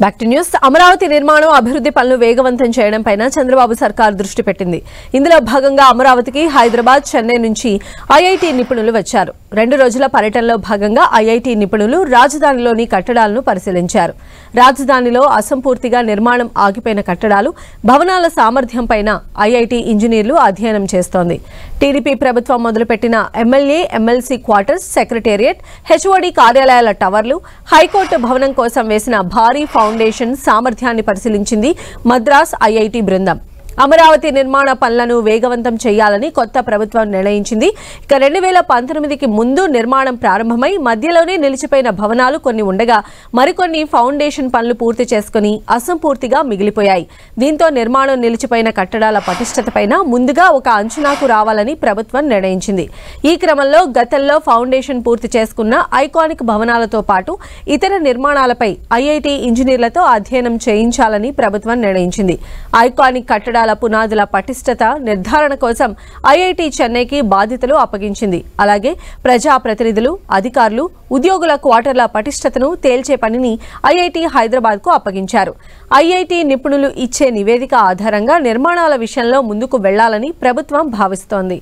Back to news. Amaravati నిర్మాణం అభివృద్ధి పనులు వేగవంతం చేయడంపై చంద్రబాబు సర్కార్ దృష్టి పెట్టింది. ఇందులో భాగంగా అమరావతికి హైదరాబాద్, చెన్నై నుంచి ఐఐటీ నిపుణులు వచ్చారు. 2 రోజుల పర్యటనలో భాగంగా ఐఐటీ నిపుణులు రాజధానిలోని కట్టడాలను పరిశీలించారు. రాజధానిలో అసంపూర్తిగా నిర్మాణం ఆగిపోయిన కట్టడాలు, భవనాల సామర్థ్యంపై ఐఐటీ ఇంజనీర్లు అధ్యయనం చేస్తోంది. టీడీపీ ప్రభుత్వం మొదలుపెట్టిన MLA, MLC quarters, secretariat, HOD కార్యాలయాల టవర్లు, హైకోర్టు భవనం కోసం వేసిన భారీ ఫౌండేషన్ సామర్థ్యాన్ని పరిశీలించింది మద్రాస్ ఐఐటీ బృందం. అమరావతి నిర్మాణ పనులను వేగవంతం చేయాలని కొత్త ప్రభుత్వం నిర్ణయించింది. ఇక 2019కి ముందు నిర్మాణం ప్రారంభమై మధ్యలోనే నిలిచిపోయిన భవనాలు కొన్ని ఉండగా మరికొన్ని ఫౌండేషన్ పనులు పూర్తి చేసుకుని అసంపూర్తిగా మిగిలిపోయాయి. దీంతో నిర్మాణం నిలిచిపోయిన కట్టడాల పటిష్టతపైన ముందుగా ఒక అంచనాకు రావాలని ప్రభుత్వం నిర్ణయించింది. ఈ క్రమంలో గతంలో ఫౌండేషన్ పూర్తి చేసుకున్న ఐకానిక్ భవనాలతో పాటు ఇతర నిర్మాణాలపై ఐఐటీ ఇంజనీర్లతో అధ్యయనం చేయించాలని ప్రభుత్వం నిర్ణయించింది. ఐకానిక్ కట్టడాల పునాదుల పటిష్టత నిర్ధారణ కోసం ఐఐటీ చెన్నైకి బాధ్యతలు అప్పగించింది. అలాగే ప్రజాప్రతినిధులు, అధికారులు, ఉద్యోగుల క్వార్టర్ల పటిష్టతను తేల్చే పనిని ఐఐటీ హైదరాబాద్ కు అప్పగించారు. ఐఐటీ నిపుణులు ఇచ్చే నివేదిక ఆధారంగా నిర్మాణాల విషయంలో ముందుకు వెళ్లాలని ప్రభుత్వం భావిస్తోంది.